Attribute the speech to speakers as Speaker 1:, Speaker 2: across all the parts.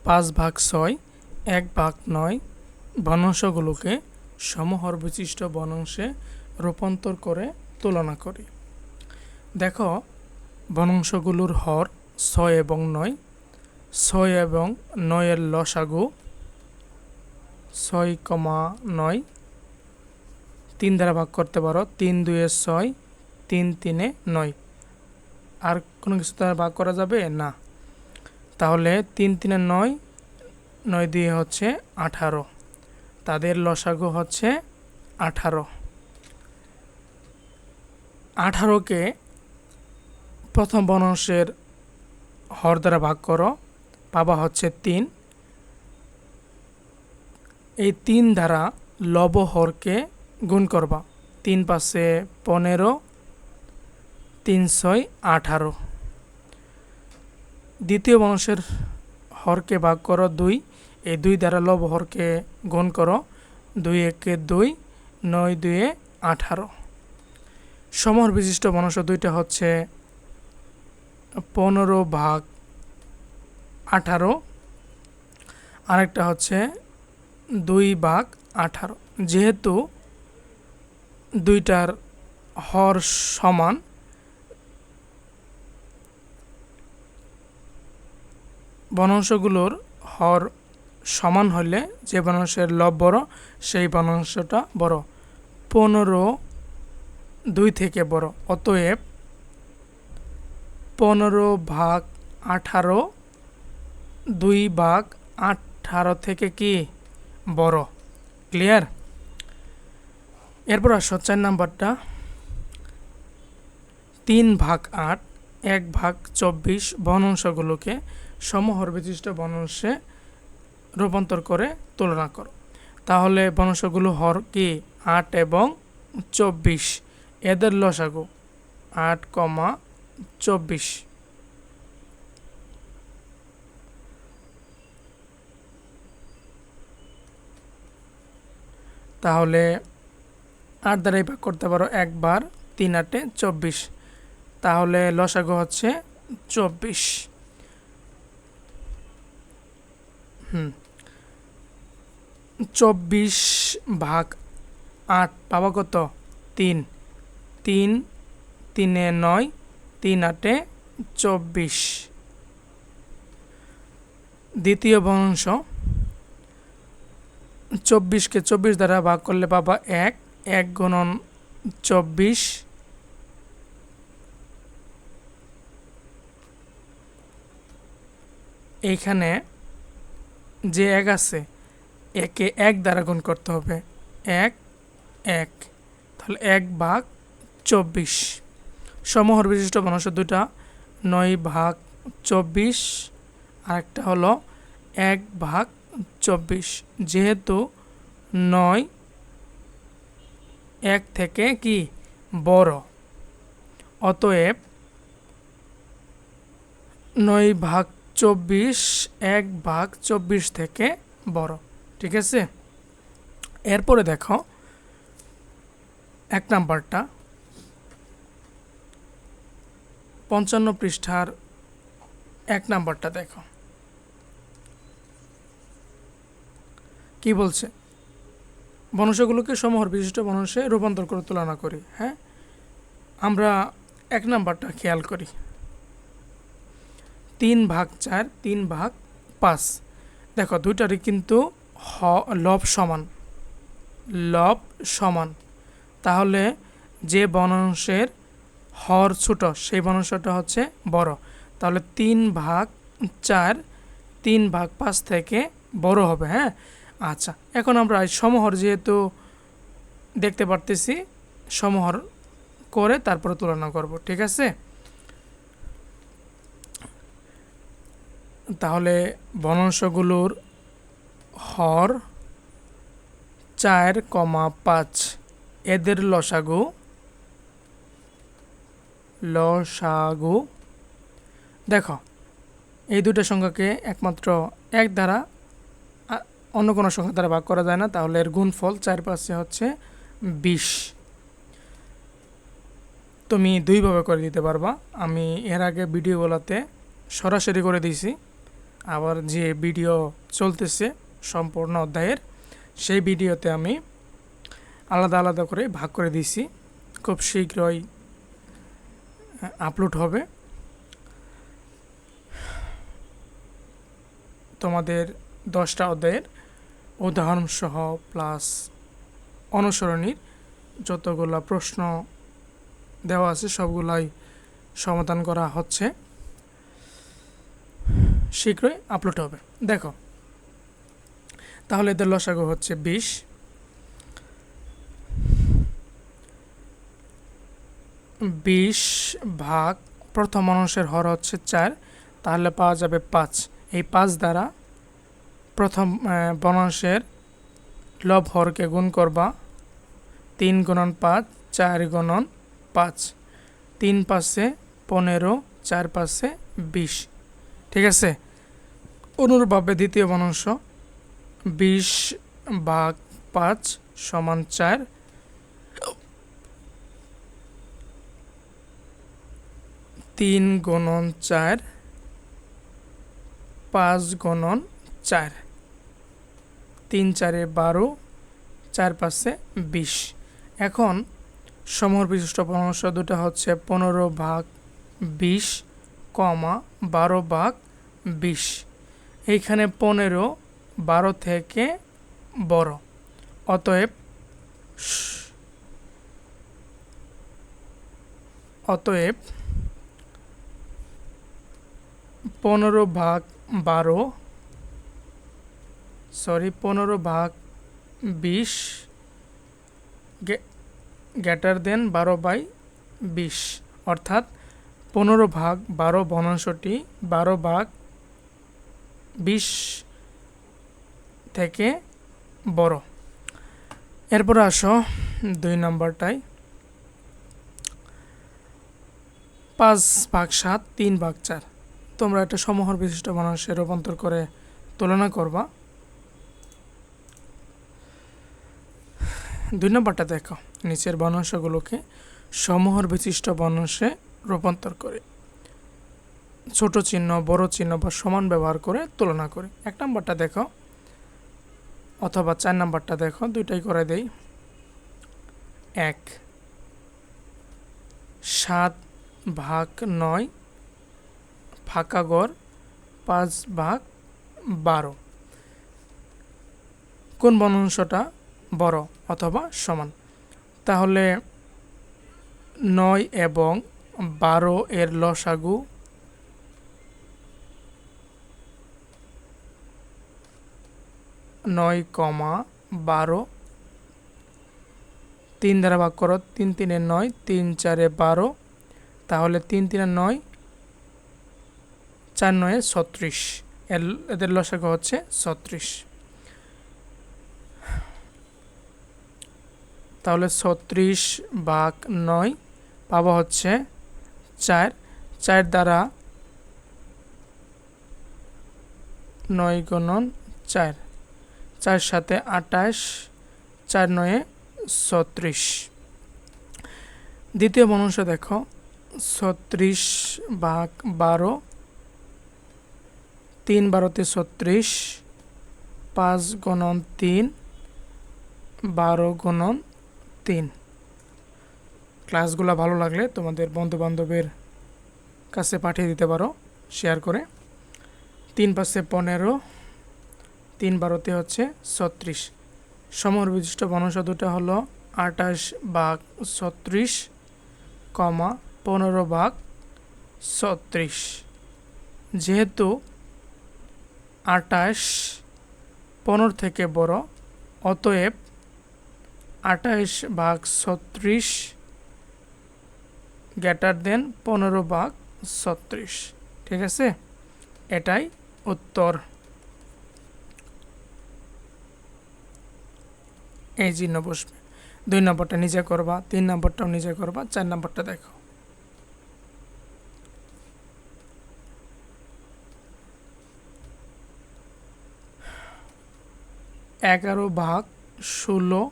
Speaker 1: 5/6 1/9 ভগ্নাংশগুলোকে সমহর বিশিষ্ট ভগ্নাংশে রূপান্তর করে তুলনা করি। দেখো ভগ্নাংশগুলোর হর 6 এবং 9। 6 এবং 9 এর লসাগু 6,9। 3 দ্বারা ভাগ করতে পারো, 3 2 6, 3 3 9। আর কোনো কিছু দ্বারা ভাগ করা যাবে না, তাহলে 3 3 9, 9 দিয়ে হচ্ছে 18। তাদের লসাগু হচ্ছে 18। 18কে প্রথম ভগ্নাংশের হর দ্বারা ভাগ করো, পাবা হচ্ছে 3। এই 3 দ্বারা লব হরকে গুণ করবা, 3 5 15, 3 6 18। দ্বিতীয় ভগ্নাংশের হরকে ভাগ করো 2, এই 2 দ্বারা লব হরকে গুণ করো, 2 1 2, 9 2 18। সমহর বিশিষ্ট ভগ্নাংশ দুইটা হচ্ছে 15/18, আরেকটা হচ্ছে 2/18। যেহেতু দুইটার হর সমান, ভগ্নাংশগুলোর হর সমান হলে যে ভগ্নাংশের লব বড় সেই ভগ্নাংশটা বড়। 15 2 থেকে বড়, অতএব 15/18 2/18 থেকে কি বড়। ক্লিয়ার? এরপর আসো 4 নাম্বারটা, 3/8 1/24 ভগ্নাংশগুলোকে সমহর বিশিষ্ট ভগ্নাংশে রূপান্তর করে তুলনা করো। তাহলে ভগ্নাংশগুলো হর কি 8 এবং 24, এদের লসাগু 8,24। তাহলে 8 দ্বারাই ভাগ করতে পারো একবার, 3 8 24। তাহলে লসাগু হচ্ছে 24। 24/8 পাবা কত? 3 3 3 9, 3 8 24। দ্বিতীয় ভগ্নাংশ 24কে 24 দ্বারা ভাগ করলে পাবা 1, 1 গুণন 24। এইখানে যে 1 আছে, একে 1 দ্বারা গুণ করতে হবে, 1 1, তাহলে 1/24। সমহর বিশিষ্ট ভগ্নাংশ দুটা 9/24, আরেকটা হলো 1/24। যেহেতু 9 1 থেকে কি বড়, অতএব 9/24 1/24 থেকে বড়। ঠিক আছে? এরপরে দেখো 1 নাম্বারটা, 55 পৃষ্ঠার 1 নাম্বারটা দেখো কি বলছে। ভগ্নাংশগুলোকে সমহর বিশিষ্ট ভগ্নাংশে রূপান্তর করে তুলনা করি। হ্যাঁ, আমরা 1 নাম্বারটা খেয়াল করি। 3/4 3/5। দেখো দুইটারই কিন্তু লব সমান, লব সমান। তাহলে যে ভগ্নাংশের হর ছোট সেই ভগ্নাংশটা হচ্ছে বড়। তাহলে 3/4 3/5 থেকে বড় হবে। হ্যাঁ, আচ্ছা, এখন আমরা সমহর যেহেতু দেখতে পারতেছি, সমহর করে তারপরে তুলনা করব। ঠিক আছে? তাহলে ভগ্নাংশগুলোর হর 4,5, এদের লসাগু দেখো এই দুটো সংখ্যাকে একমাত্র 1 দ্বারা, অন্য কোনো সংখ্যা দ্বারা ভাগ করা যায় না, তাহলে এর গুণফল 4 5 হচ্ছে 20। তুমি 2 ভাবে করে দিতে পারবা। আমি এর আগে ভিডিওগুলোতে সরাসরি করে দিয়েছি, আবার যে ভিডিও চলতেছে সম্পূর্ণ অধ্যায়ের, সেই ভিডিওতে আমি আলাদা আলাদা করে ভাগ করে দিয়েছি, খুব শীঘ্রই আপলোড হবে। তোমাদের 10টা অধ্যায়ের উদাহরণসহ প্লাস অনুসরণীর যতগুলা প্রশ্ন দেওয়া আছে সবগুলাই সমাধান করা হচ্ছে, শীঘ্রই আপলোড হবে। দেখো তাহলে এদের লসাগু হচ্ছে 20, 20 ভাগ প্রথম মানুষের হর হচ্ছে 4, তাহলে পাওয়া যাবে 5। এই 5 দ্বারা প্রথম বর্ণাংশের লব হরকে গুণ করবা, 3 গুণন 5, 4 গুণন 5, 3 পাশে 15, 4 পাশে 20। ঠিক আছে। অনুরূপভাবে দ্বিতীয় বর্ণাংশ 20 ভাগ 5 সমান 4, 3 গুণন 4, 5 গুণন 4, 3 4 12, 4 পাশে 20। এখন সমূহ বিশিষ্ট ভগ্নাংশ দুটো হচ্ছে 15 ভাগ 20, 12 ভাগ 20। এইখানে 15 12 থেকে বড়, অতএব 15 ভাগ 20 গ্রেটার দেন 12/20, অর্থাৎ 15 ভাগ 12 ভগ্নাংশটি 12 ভাগ 20 থেকে বড়। এরপর আসো 2 নম্বরটায়, 5 ভাগ 7, 3 ভাগ 4। তোমরা একটা সমহর বিশিষ্ট ভগ্নাংশে রূপান্তর করে তুলনা করবা। 2 নম্বরটা দেখো, নিচের ভগ্নাংশগুলোকে সমহর বিশিষ্ট ভগ্নাংশে রূপান্তর করে ছোট চিহ্ন, বড় চিহ্ন বা সমান ব্যবহার করে তুলনা করে। 1 নম্বরটা দেখো অথবা 4 নম্বরটা দেখো, দুইটাই করে দেই। 1 7 ভাগ 9 ফাঁকা ঘর 5 ভাগ 12। কোন ভগ্নাংশটা বড় অথবা সমান? তাহলে 9 এবং 12 এর লসাগু 9, 12, 3 দ্বারা ভাগ করো, 3 3 9, 3 4 12, তাহলে 3 3 9, 4 9 36, এদের লসাগু হচ্ছে 36। তাহলে 36 ভাগ 9 পাবো হচ্ছে 4, 4 দ্বারা 9 গুণন 4, 4 সাথে 28, 4 9 36। দ্বিতীয় ভগ্নাংশ দেখো, 36 ভাগ 12, 3 12 36, 5 গুণন 3, 12 গুণন 3। ক্লাসগুলো ভালো লাগলে তোমাদের বন্ধুবান্ধবের কাছে পাঠিয়ে দিতে পারো শেয়ার করে। 3 5 15, 3 12 হচ্ছে 36। সমহর বিশিষ্ট ভগ্নাংশ দুটো হলো 28 ভাগ 36, 15 ভাগ 36। যেহেতু 28 15 থেকে বড়, অতএব 28 ভাগ 36 গ্রেটার দেন 15 ভাগ 36। ঠিক আছে, এটাই উত্তর। এই চিহ্ন বসবে। 2 নম্বরটা নিজে করবা, 3 নম্বরটাও নিজে করবা, 4 নম্বরটা দেখো। 11 ভাগ 16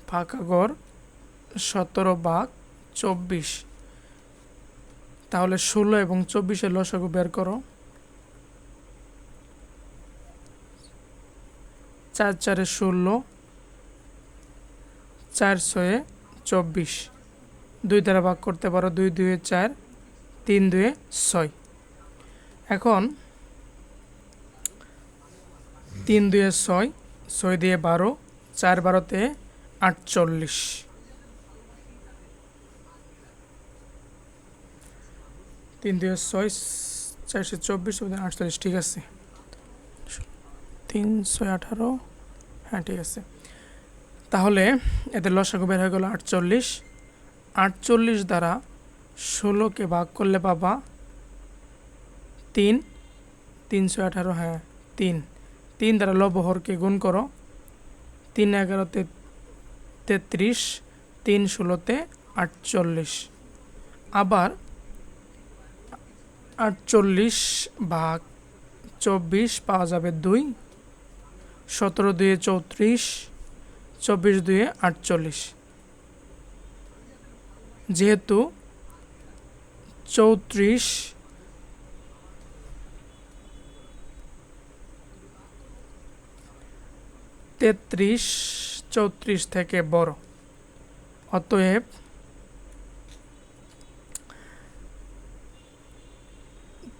Speaker 1: ফাঁকা ঘর 17 ভাগ 24। তাহলে 16 এবং 24 লসাগু বের করো। 4 4 16, 4 6 24, 2 দ্বারা ভাগ করতে পারো, 2 2 4, 3 2 6। এখন 3 2 6, 6 দিয়ে 12, 4 12 48, 3 2 6, 424, 48, ঠিক আছে। 3 6 18, হ্যাঁ ঠিক আছে। তাহলে এদের লসাগু বের হয়ে গেল 48। 48 দ্বারা 16কে ভাগ করলে পাবা 3, 318, হ্যাঁ 3। 3 দ্বারা লবহরকে গুণ করো, 3 11 33, 3 16 48। আবার 48 ভাগ 24 পাওয়া যাবে 2, 17 2 34, 24 2 48। যেহেতু 34 33 34 থেকে বড়, অতএব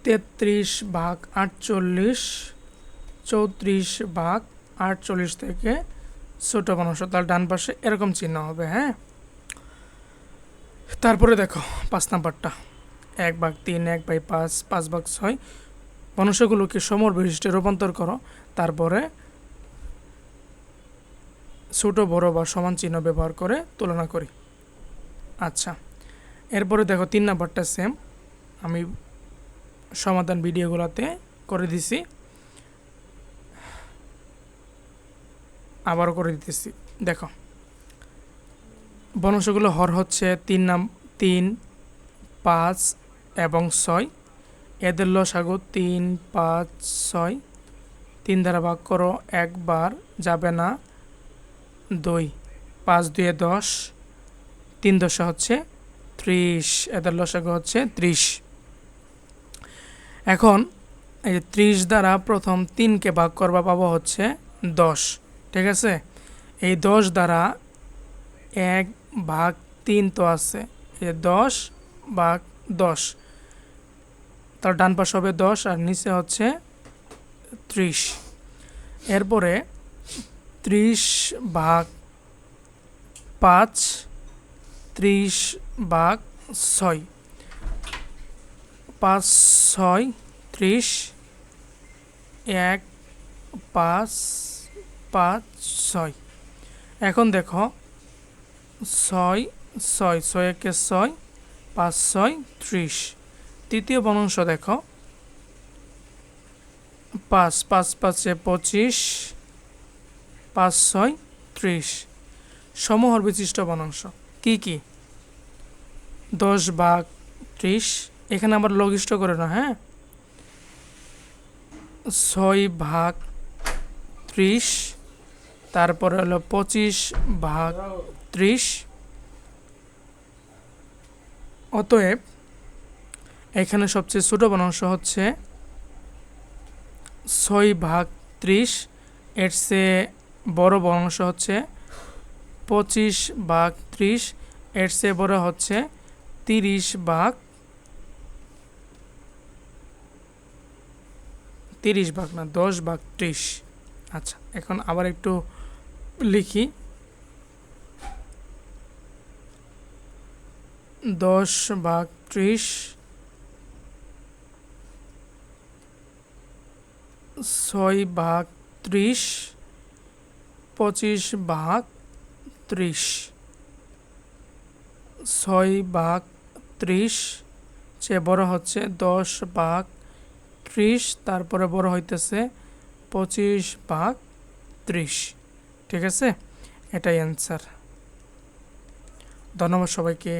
Speaker 1: 33 ভাগ 48, 34 ভাগ 48 থেকে ছোট মানুষ, তার ডান পাশে এরকম চিহ্ন হবে। হ্যাঁ, তারপরে দেখো 5 নাম্বারটা, 1 ভাগ 3, 1 ভাগ 5, 5 ভাগ 6। মানুষগুলোকে সমর বিশিষ্টে রূপান্তর করো, তারপরে ছোট বড় বা সমান চিহ্ন ব্যবহার করে তুলনা করি। আচ্ছা, এরপরে দেখো 3 নাম্বারটা সেম, আমি সমাধান ভিডিওগুলোতে করে দিছি, আবারও করে দিতেছি। দেখো বনসগুলো হর হচ্ছে 3, 5 এবং 6। এদের লসাগু 3 5 6। 3 দ্বারা ভাগ করো, একবার যাবে না, 2, 5 2 10, 3 10 হচ্ছে 30। এদের লসাগু হচ্ছে 30। এখন এই যে 30 দ্বারা প্রথম 3কে ভাগ করবা, পাবো হচ্ছে 10। ঠিক আছে, এই 10 দ্বারা 1 ভাগ 3 তো আছে, এই 10 ভাগ 10, তার ডান পাশ হবে 10 আর নিচে হচ্ছে 30। এরপরে 30 ভাগ 5, 30 ভাগ 6, 5 6 30, 1 5 5 6। এখন দেখো 6 6, 6 একে 6, 5 6 30। তৃতীয় বর্ণাংশ দেখো, 5 5 5 25, 5 6 30। সমহর বিশিষ্ট বর্ণাংশ কি কি? 10 ভাগ 30, এখানে আবার লঘিষ্ঠ করে না। হ্যাঁ, 6 ভাগ 30, তারপরে হলো 25 ভাগ 30। অতএব এখানে সবচেয়ে ছোট বর্ণাংশ হচ্ছে 6 ভাগ 30, এর চেয়ে বড় বর্ণাংশ হচ্ছে 25 ভাগ 30, এর চেয়ে বড় হচ্ছে 30 ভাগ 10 ভাগ 30। আচ্ছা, এখন আবার একটু লিখি, 10 ভাগ 30, 6 ভাগ 30, 25 ভাগ 30, 6 ভাগ 30 চেয়ে বড় হচ্ছে 10 ভাগ 30, তারপরে বড় হইতেছে 25 ভাগ 30। ঠিক আছে, এটাই অ্যান্সার। ধন্যবাদ সবাইকে।